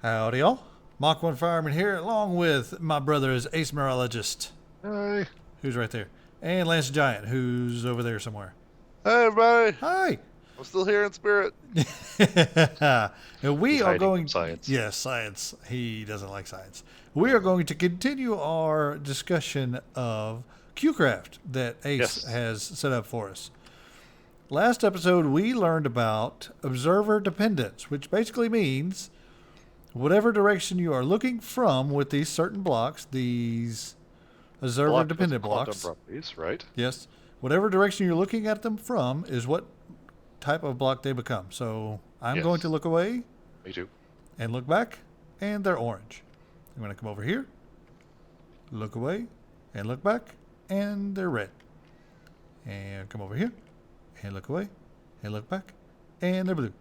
Howdy, y'all. Mach 1 Fireman here, along with my brother is Ace Morologist, Hey, who's right there, and Lance Giant, who's over there somewhere. hey, everybody! Hi! I'm still here in spirit. And we He's are hiding from going, science. yes, science. He doesn't like science. We are going to continue our discussion of QCraft that Ace Yes. has set up for us. Last episode, we learned about observer dependence, which basically means whatever direction you are looking from with these certain blocks, these observer Block with dependent quantum blocks, properties, right? yes, whatever direction you're looking at them from is what type of block they become. So I'm going to Yes. look away Me too. and look back, and they're orange. I'm going to come over here, look away, and look back, and they're red. And come over here, and look away, and look back, and they're blue.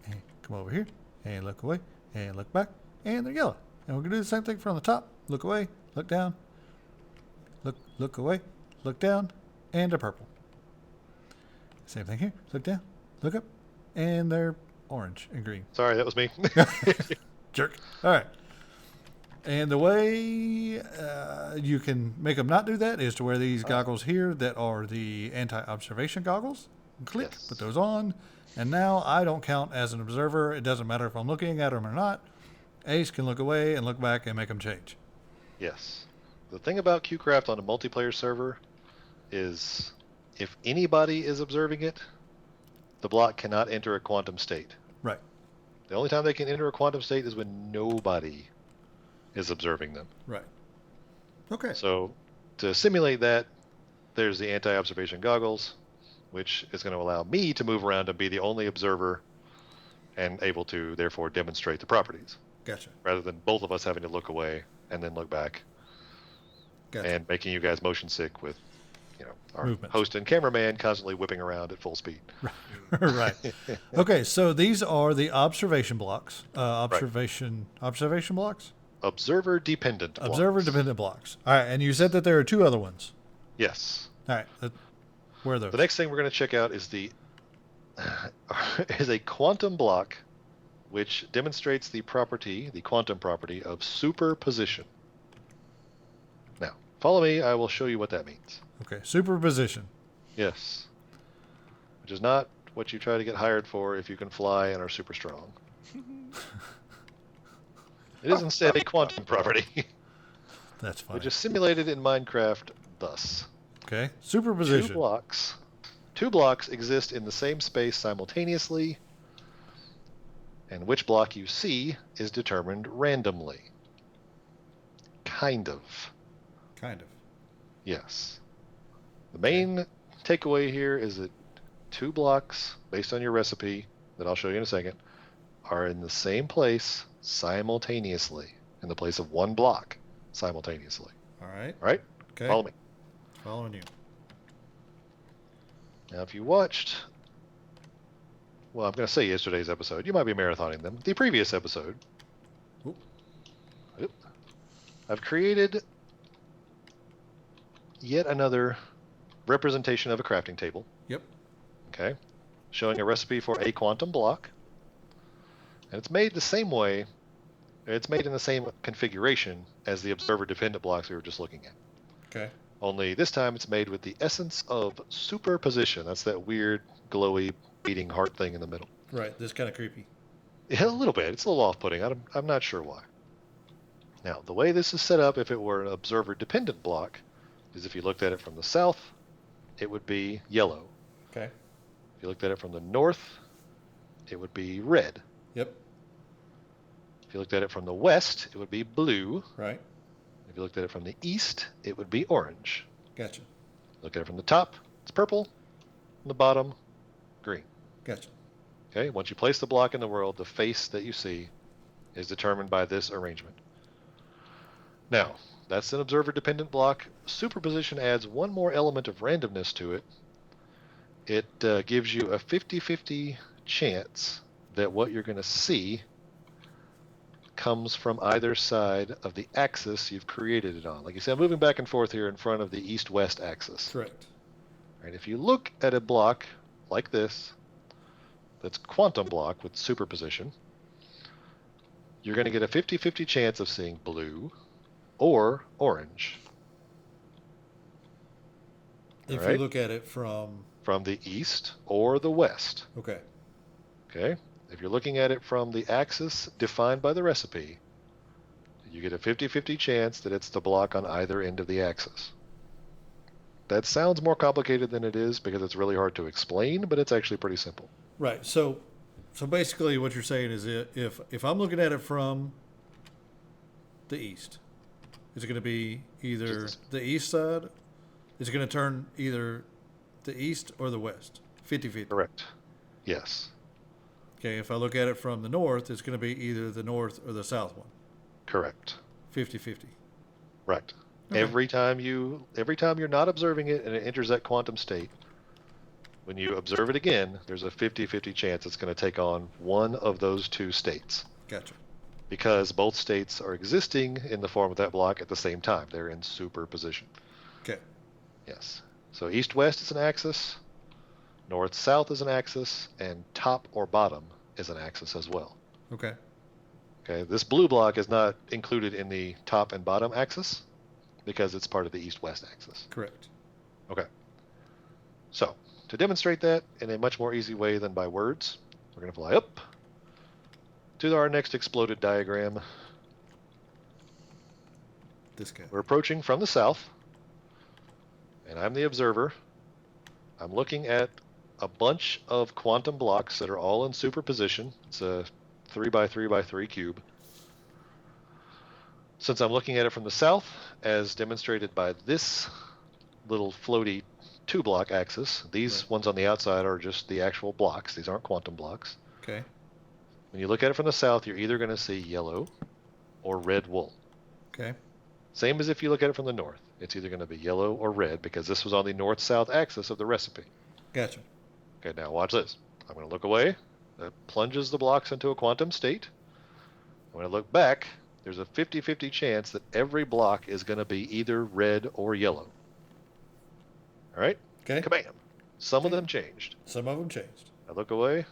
And come over here, and look away, and look back, and they're yellow. And we're going to do the same thing from the top. Look away, look down, look away, look down, and they're purple. Same thing here. Look down, look up, and they're orange and green. Sorry, that was me. Jerk. All right. And the way you can make them not do that is to wear these goggles here that are the anti-observation goggles. Click, Yes. put those on, and now I don't count as an observer. It doesn't matter if I'm looking at them or not. Ace can look away and look back and make them change. Yes. The thing about QCraft on a multiplayer server is if anybody is observing it, the block cannot enter a quantum state. Right. The only time they can enter a quantum state is when nobody is observing them. Right. Okay. So to simulate that, there's the anti-observation goggles, which is going to allow me to move around and be the only observer and able to therefore demonstrate the properties, Gotcha. rather than both of us having to look away and then look back Gotcha. and making you guys motion sick with, our Movements. host and cameraman constantly whipping around at full speed. Right. Okay. So these are the observation blocks. Observation blocks. Observer dependent blocks. Observer dependent blocks. All right. And you said that there are two other ones. Yes. All right. Where are those? The next thing we're going to check out is is a quantum block which demonstrates the quantum property of superposition. Now, follow me, I will show you what that means. Okay. Superposition. Yes. Which is not what you try to get hired for if you can fly and are super strong. It is instead a quantum property, That's funny. which is simulated in Minecraft thus. Okay. Superposition. Two blocks exist in the same space simultaneously, and which block you see is determined randomly. Kind of. Kind of. Yes. The main takeaway here is that two blocks, based on your recipe, that I'll show you in a second, are in the same place simultaneously, in the place of one block simultaneously. All right. All right? Okay. Follow me. Following you. Now, if you watched, well, I'm going to say yesterday's episode. You might be marathoning them. The previous episode. Oop. Oop. I've created yet another representation of a crafting table. Yep. Okay. Showing a recipe for a quantum block. And it's made the same way. It's made in the same configuration as the observer dependent blocks we were just looking at. Okay. Only this time it's made with the essence of superposition. That's that weird, glowy, beating heart thing in the middle. Right. This is kind of creepy. Yeah, a little bit. It's a little off-putting. I'm not sure why. Now, the way this is set up, if it were an observer-dependent block, is if you looked at it from the south, it would be yellow. Okay. If you looked at it from the north, it would be red. Yep. If you looked at it from the west, it would be blue. Right. If you looked at it from the east, it would be orange. Gotcha. Look at it from the top, it's purple. From the bottom, green. Gotcha. Okay, once you place the block in the world, the face that you see is determined by this arrangement. Now, that's an observer-dependent block. Superposition adds one more element of randomness to it. It gives you a 50-50 chance that what you're going to see comes from either side of the axis you've created it on. Like you see, I'm moving back and forth here in front of the east-west axis. Correct. Right, if you look at a block like this, that's quantum block with superposition, you're going to get a 50-50 chance of seeing blue or orange. If All right? you look at it from the east or the west. Okay. Okay? If you're looking at it from the axis defined by the recipe, you get a 50-50 chance that it's the block on either end of the axis. That sounds more complicated than it is because it's really hard to explain, but it's actually pretty simple. Right. So basically what you're saying is if I'm looking at it from the east, is it going to be either the east side? Is it going to turn either the east or the west? 50-50. Correct. Yes. Okay, if I look at it from the north, it's going to be either the north or the south one. Correct. 50-50. Right. Okay. Every time you're not observing it and it enters that quantum state, when you observe it again, there's a 50-50 chance it's going to take on one of those two states. Gotcha. Because both states are existing in the form of that block at the same time. They're in superposition. Okay. Yes. So east-west is an axis, north-south is an axis, and top or bottom is an axis as well. Okay. Okay. This blue block is not included in the top and bottom axis because it's part of the east-west axis. Correct. Okay. So, to demonstrate that in a much more easy way than by words, we're going to fly up to our next exploded diagram. This guy. We're approaching from the south, and I'm the observer. I'm looking at a bunch of quantum blocks that are all in superposition. It's a 3x3x3 cube. Since I'm looking at it from the south, as demonstrated by this little floaty 2-block axis, these ones on the outside are just the actual blocks. These aren't quantum blocks. Okay. When you look at it from the south, you're either going to see yellow or red wool. Okay. Same as if you look at it from the north. It's either going to be yellow or red because this was on the north-south axis of the recipe. Gotcha. Okay, now watch this. I'm going to look away. That plunges the blocks into a quantum state. When I look back, there's a 50-50 chance that every block is going to be either red or yellow. All right? Okay. Kabam. Some of them changed. Some of them changed. I look away.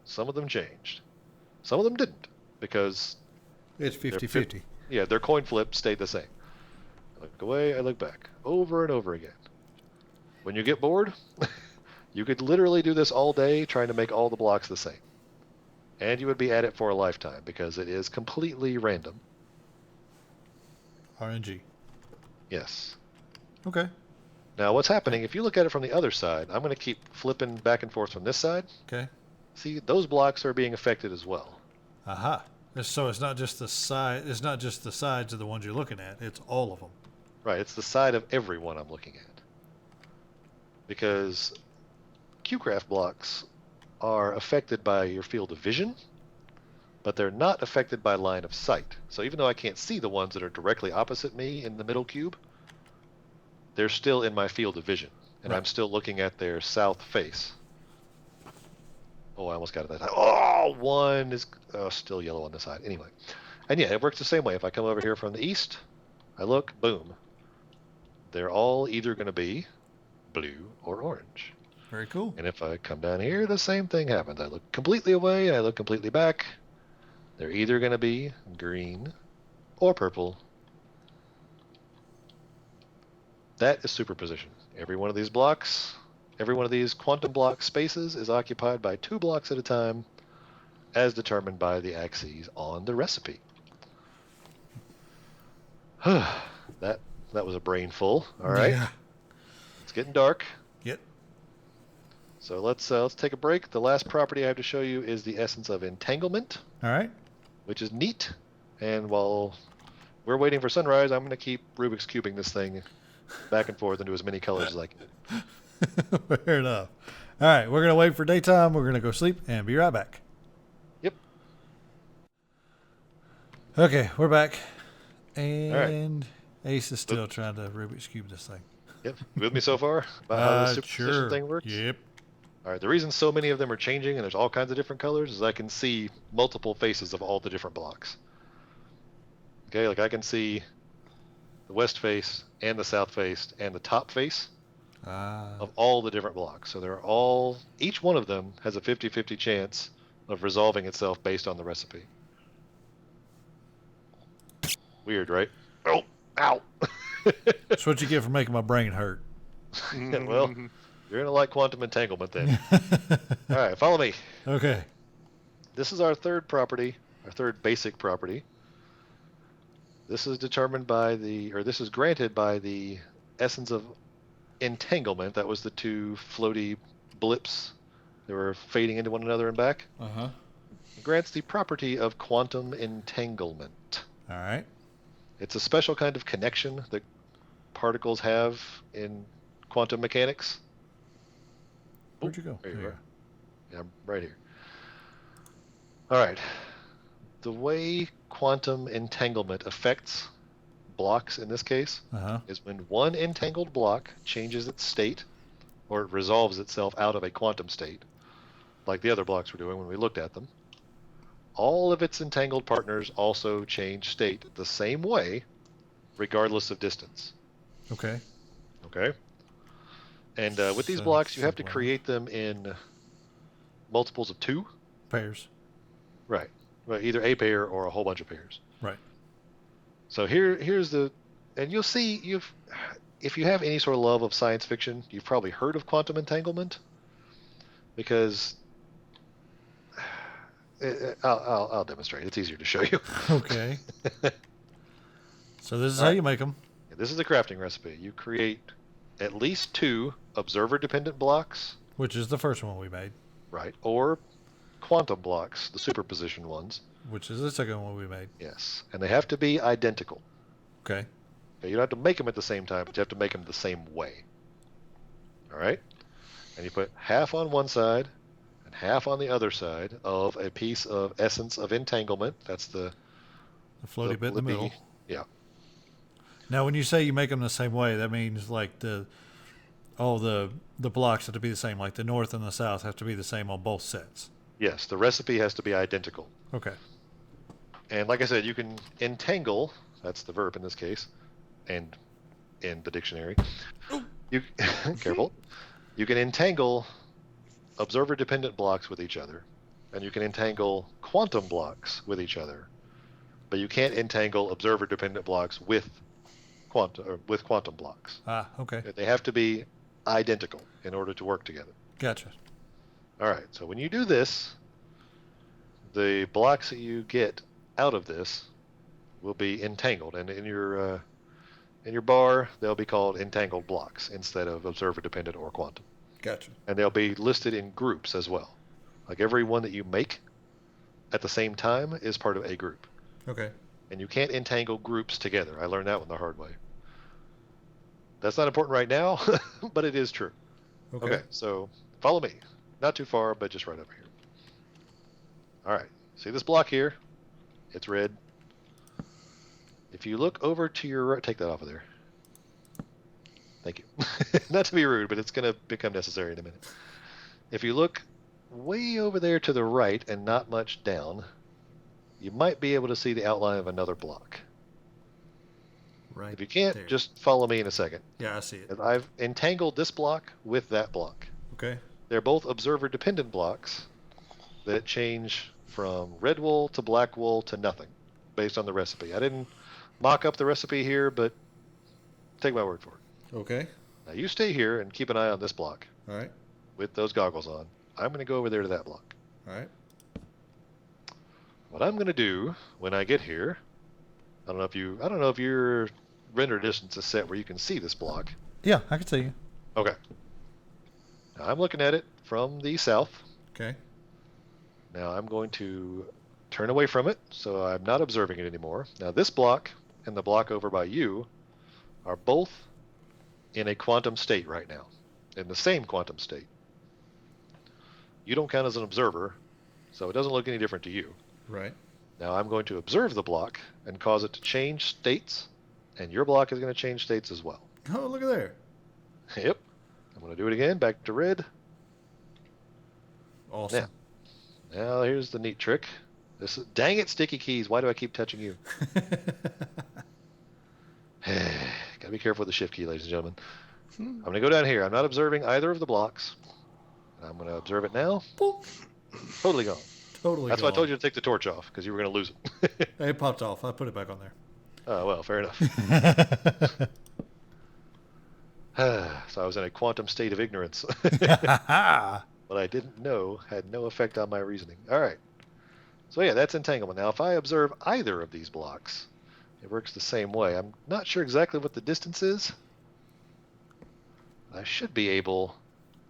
Some of them changed. Some of them didn't because It's 50-50. yeah, their coin flip stayed the same. I look away, I look back. Over and over again. When you get bored, you could literally do this all day trying to make all the blocks the same. And you would be at it for a lifetime because it is completely random. RNG. Yes. Okay. Now what's happening, if you look at it from the other side, I'm going to keep flipping back and forth from this side. Okay. See, those blocks are being affected as well. Aha. So it's not just the side. It's not just the sides of the ones you're looking at. It's all of them. Right, it's the side of every one I'm looking at. Because QCraft blocks are affected by your field of vision, but they're not affected by line of sight. So even though I can't see the ones that are directly opposite me in the middle cube, they're still in my field of vision, and Right. I'm still looking at their south face. Oh, I almost got it that time. Oh, one is still yellow on the side. Anyway, and yeah, it works the same way. If I come over here from the east, I look, boom. They're all either going to be blue or orange. Very cool. And if I come down here, the same thing happens. I look completely away, and I look completely back. They're either going to be green or purple. That is superposition. Every one of these blocks, every one of these quantum block spaces is occupied by 2 blocks at a time, as determined by the axes on the recipe. that was a brain full. All right, Yeah. it's getting dark. Yep. So let's take a break. The last property I have to show you is the essence of entanglement, All right. which is neat. And while we're waiting for sunrise, I'm going to keep Rubik's cubing this thing back and forth into as many colors as I can. Fair enough. All right. We're gonna wait for daytime. We're gonna go sleep and be right back. Yep. Okay, we're back, and Ace is still trying to Rubik's cube this thing. Yep. You with me so far about how the superposition Sure. thing works? Yep. All right. The reason so many of them are changing and there's all kinds of different colors is I can see multiple faces of all the different blocks. Okay, like I can see the west face and the south face and the top face of all the different blocks. So they're all, each one of them has a 50-50 chance of resolving itself based on the recipe. Weird, right? Oh, ow. That's what you get for making my brain hurt. Well, you're going to like quantum entanglement then. All right, follow me. Okay. This is our third property, our third basic property. This is determined by this is granted by the essence of entanglement. That was the two floaty blips that were fading into one another and back. Uh-huh. It grants the property of quantum entanglement. All right. It's a special kind of connection that particles have in quantum mechanics. Where'd you go? There you There. are. Yeah, I'm right here. All right. The way quantum entanglement affects blocks in this case Uh-huh. is when one entangled block changes its state, or it resolves itself out of a quantum state, like the other blocks were doing when we looked at them. All of its entangled partners also change state the same way, regardless of distance. Okay. Okay? And with these So blocks, you have to simple. create them in multiples of 2. Pairs. Right. Well, either a pair or a whole bunch of pairs. Right. So here's the, and you'll see if you have any sort of love of science fiction, you've probably heard of quantum entanglement, because I'll demonstrate. It's easier to show you. Okay. So this is All how right. you make them. This is the crafting recipe. You create at least 2 observer-dependent blocks, Which is the first one we made. right, or quantum blocks, the superposition ones. Which is the second one we made. Yes, and they have to be identical. Okay. Okay, you don't have to make them at the same time, but you have to make them the same way. All right? And you put half on one side and half on the other side of a piece of essence of entanglement. That's the The floaty bit in the blippy- middle. Yeah. Now, when you say you make them the same way, that means like the blocks have to be the same. Like the north and the south have to be the same on both sets. Yes, the recipe has to be identical. Okay. And like I said, you can entangle, that's the verb in this case, and in the dictionary. You careful. You can entangle observer-dependent blocks with each other, and you can entangle quantum blocks with each other, but you can't entangle observer-dependent blocks with quantum blocks. Ah, okay. They have to be identical in order to work together. Gotcha. All right. So when you do this, the blocks that you get out of this will be entangled, and in your bar they'll be called entangled blocks instead of observer-dependent or quantum. Gotcha. And they'll be listed in groups as well. Like every one that you make at the same time is part of a group. Okay. And you can't entangle groups together. I learned that one the hard way. That's not important right now, but it is true. Okay, so follow me. Not too far, but just right over here. All right. See this block here? It's red. If you look over to your right, take that off of there. Thank you. Not to be rude, but it's going to become necessary in a minute. If you look way over there to the right and not much down, you might be able to see the outline of another block. Right. If you can't, there. just follow me in a second. Yeah, I see it. I've entangled this block with that block. Okay. They're both observer-dependent blocks that change from red wool to black wool to nothing based on the recipe. I didn't mock up the recipe here, but take my word for it. Okay. Now you stay here and keep an eye on this block All right. with those goggles on. I'm going to go over there to that block. All right. What I'm going to do when I get here, I don't know if your render distance is set where you can see this block. Yeah, I can see you. Okay. Now I'm looking at it from the south. Okay. Now I'm going to turn away from it, so I'm not observing it anymore. Now this block and the block over by you are both in a quantum state right now, in the same quantum state. You don't count as an observer, so it doesn't look any different to you. Right. Now I'm going to observe the block and cause it to change states, and your block is going to change states as well. Oh, look at there. Yep. I'm going to do it again, back to red. Awesome. Now here's the neat trick. Dang it, sticky keys. Why do I keep touching you? Gotta be careful with the shift key, ladies and gentlemen. I'm going to go down here. I'm not observing either of the blocks. I'm going to observe it now. Boop. Totally gone. Totally That's why I gone. told you to take the torch off, because you were going to lose it. It popped off. I put it back on there. Oh, well, fair enough. So I was in a quantum state of ignorance. What I didn't know had no effect on my reasoning. All right. So yeah, that's entanglement. Now, if I observe either of these blocks, it works the same way. I'm not sure exactly what the distance is. I should be able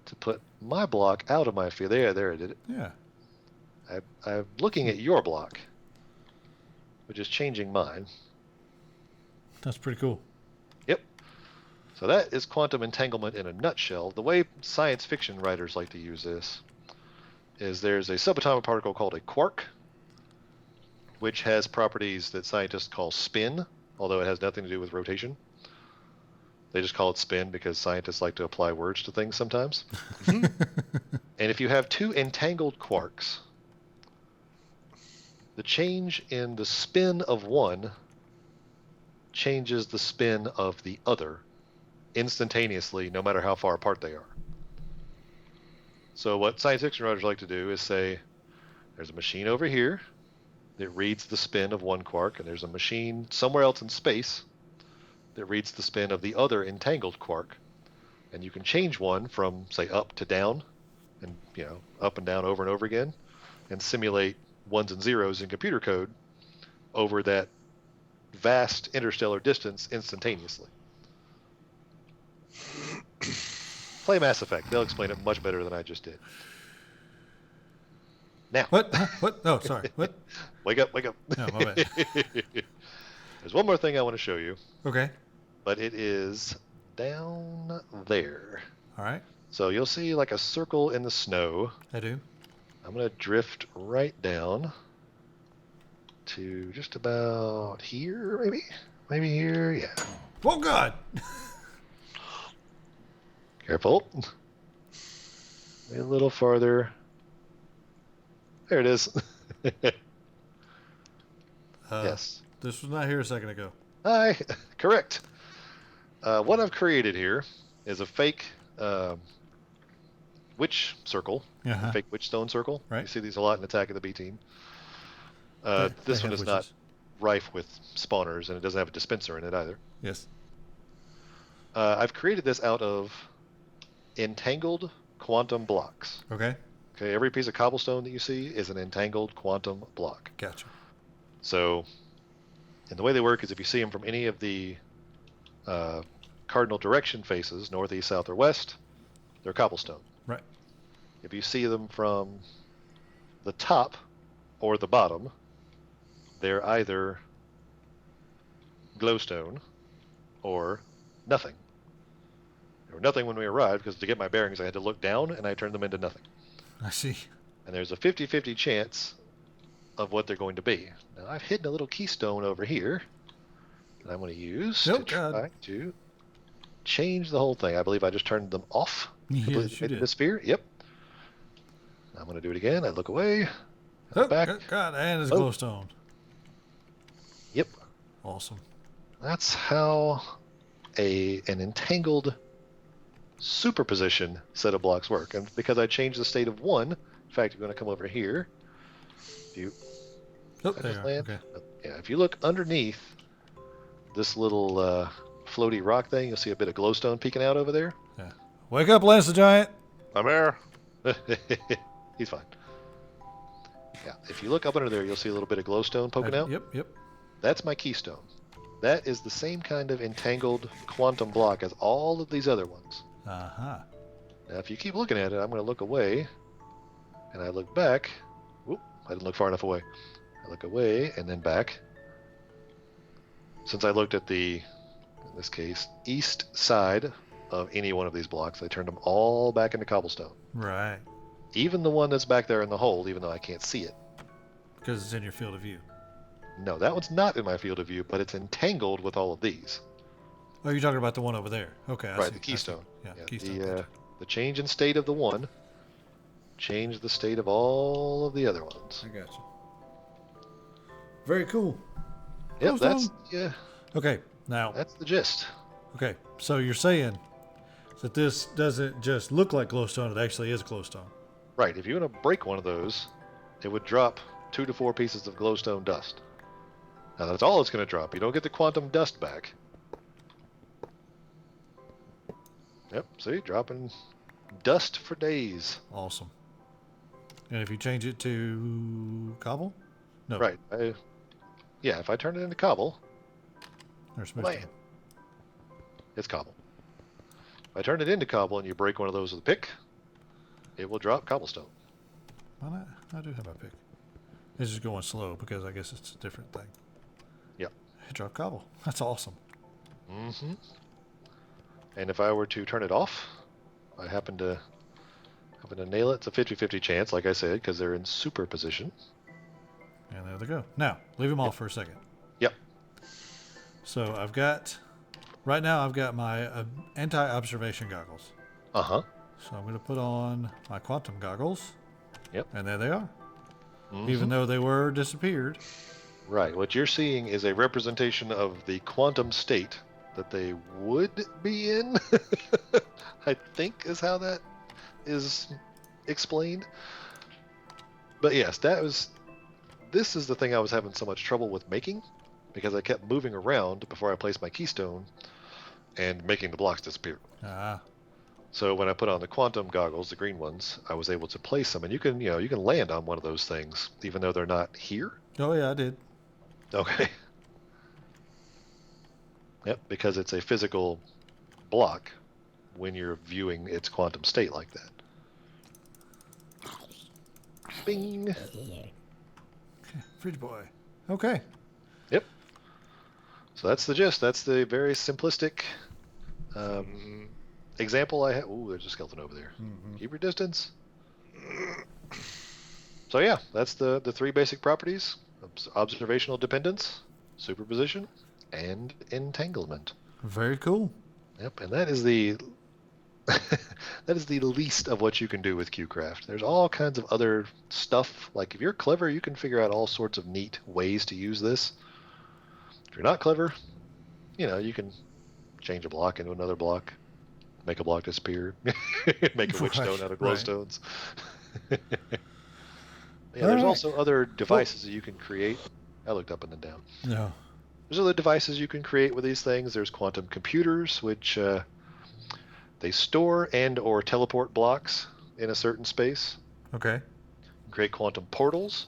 to put my block out of my field. There, I did it. Yeah. I'm looking at your block, which is changing mine. That's pretty cool. Yep. So that is quantum entanglement in a nutshell. The way science fiction writers like to use this is there's a subatomic particle called a quark, which has properties that scientists call spin, although it has nothing to do with rotation. They just call it spin because scientists like to apply words to things sometimes. And if you have two entangled quarks, the change in the spin of one changes the spin of the other instantaneously, no matter how far apart they are. So what science fiction writers like to do is say, there's a machine over here that reads the spin of one quark, and there's a machine somewhere else in space that reads the spin of the other entangled quark, and you can change one from, say, up to down, and up and down over and over again, and simulate ones and zeros in computer code over that vast interstellar distance instantaneously. Play Mass Effect. They'll explain it much better than I just did. Now. What? What? Oh, sorry. What? Wake up. No, my bad. There's one more thing I want to show you. Okay. But it is down there. All right. So you'll see like a circle in the snow. I do. I'm going to drift right down to just about here, maybe? Maybe here, yeah. Oh, God. Careful. A little farther. There it is. Yes. This was not here a second ago. Hi. Correct. What I've created here is a fake witch circle, a fake witch stone circle. Right. You see these a lot in Attack of the B Team. This one is not rife with spawners, and it doesn't have a dispenser in it either. Yes. I've created this out of entangled quantum blocks. Okay. Okay, every piece of cobblestone that you see is an entangled quantum block. Gotcha. So, and the way they work is if you see them from any of the cardinal direction faces, north, east, south, or west, they're cobblestone. Right. If you see them from the top or the bottom, they're either glowstone or nothing. They were nothing when we arrived because to get my bearings I had to look down and I turned them into nothing. I see. And there's a 50-50 chance of what they're going to be. Now I've hidden a little keystone over here that I'm going to use to try to change the whole thing. I believe I just turned them off. Yes, you did. The sphere. Yep. I'm going to do it again. I look away. Oh, Back. God, and it's glowstone. Yep. Awesome. That's how an entangled superposition set of blocks work. And because I changed the state of one, in fact, you're going to come over here. Okay. Yeah, if you look underneath this little floaty rock thing, you'll see a bit of glowstone peeking out over there. Yeah. Wake up, Lance the Giant. I'm here. He's fine. Yeah, if you look up under there, you'll see a little bit of glowstone poking out. Yep. That's my keystone. That is the same kind of entangled quantum block as all of these other ones. Uh-huh. Now, if you keep looking at it, I'm going to look away, and I look back. Whoop, I didn't look far enough away. I look away and then back. Since I looked at the, in this case, east side of any one of these blocks, I turned them all back into cobblestone. Right. Even the one that's back there in the hole, even though I can't see it. Because it's in your field of view. No, that one's not in my field of view, but it's entangled with all of these. Oh, you're talking about the one over there. Okay, I see. The keystone. Yeah, keystone. The change in state of the one changed the state of all of the other ones. I got you. Very cool. Yep, Okay, now. That's the gist. Okay, so you're saying that this doesn't just look like glowstone, it actually is glowstone. Right, if you want to break one of those, it would drop 2 to 4 pieces of glowstone dust. Now that's all it's going to drop. You don't get the quantum dust back. Yep, see? Dropping dust for days. Awesome. And if you change it to cobble? No. Right. Yeah, if I turn it into cobble, Or smooth man, stone. it's cobble. If I turn it into cobble and you break one of those with a pick, it will drop cobblestone. Why not? I do have my pick. It's just going slow because I guess it's a different thing. Yep. It dropped cobble. That's awesome. Mm-hmm. And if I were to turn it off, I happen to nail it. It's a 50-50 chance, like I said, because they're in superposition. And there they go. Now, leave them off for a second. Yep. So right now I've got my anti-observation goggles. Uh-huh. So I'm going to put on my quantum goggles. Yep. And there they are. Mm-hmm. Even though they were disappeared. Right. What you're seeing is a representation of the quantum state that they would be in. I think is how that is explained. But yes, this is the thing I was having so much trouble with making, because I kept moving around before I placed my keystone and making the blocks disappear. Ah. So when I put on the quantum goggles, the green ones, I was able to place them, and you can land on one of those things even though they're not here. Oh yeah, I did. Okay. Yep, because it's a physical block when you're viewing its quantum state like that. Bing. Fridge boy. Okay. Yep. So that's the gist. That's the very simplistic example I have. Ooh, there's a skeleton over there. Mm-hmm. Keep your distance. So yeah, that's the three basic properties: observational dependence, superposition, and entanglement. Very cool. Yep, and that is the that is the least of what you can do with QCraft. There's all kinds of other stuff. Like if you're clever, you can figure out all sorts of neat ways to use this. If you're not clever, you can change a block into another block, make a block disappear, make a witch stone out of glowstones. Yeah, there's also other devices that you can create. I looked up and then down. No. There's other devices you can create with these things. There's quantum computers, which they store and or teleport blocks in a certain space. Okay. You can create quantum portals,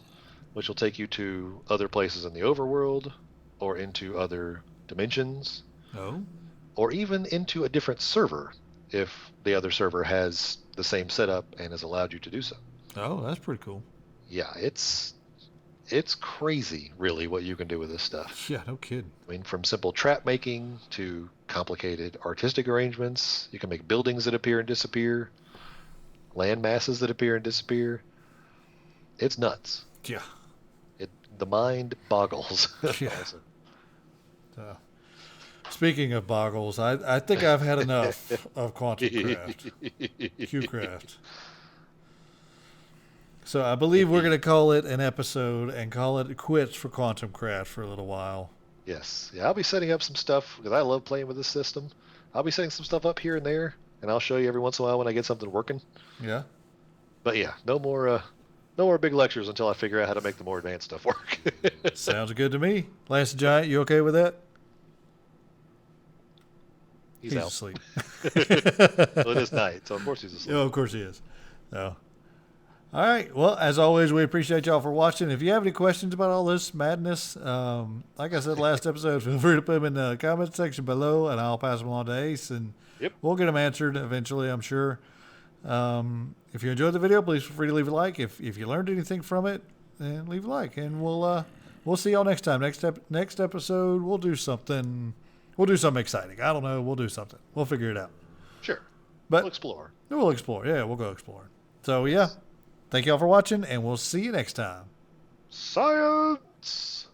which will take you to other places in the overworld or into other dimensions. Oh. Or even into a different server if the other server has the same setup and has allowed you to do so. Oh, that's pretty cool. Yeah, it's crazy, really, what you can do with this stuff. Yeah, no kidding. I mean, from simple trap making to complicated artistic arrangements. You can make buildings that appear and disappear, land masses that appear and disappear. It's nuts. Yeah. The mind boggles. Yeah. Speaking of boggles, I think I've had enough of quantum craft. QCraft. So I believe we're going to call it an episode and call it quits for quantum craft for a little while. Yes. Yeah, I'll be setting up some stuff because I love playing with this system. I'll be setting some stuff up here and there, and I'll show you every once in a while when I get something working. Yeah. But yeah, no more big lectures until I figure out how to make the more advanced stuff work. Sounds good to me. Lance the Giant, you okay with that? He's out. asleep. Well, it is night, so of course he's asleep. Oh, of course he is. So, all right. Well, as always, we appreciate y'all for watching. If you have any questions about all this madness, like I said last episode, feel free to put them in the comment section below, and I'll pass them on to Ace, and we'll get them answered eventually, I'm sure. If you enjoyed the video, please feel free to leave a like. If you learned anything from it, then leave a like, and we'll see y'all next time. Next episode, we'll do something. We'll do something exciting. I don't know. We'll do something. We'll figure it out. Sure. But we'll explore. We'll explore. Yeah, we'll go explore. So, yeah. Thank you all for watching, and we'll see you next time. Science!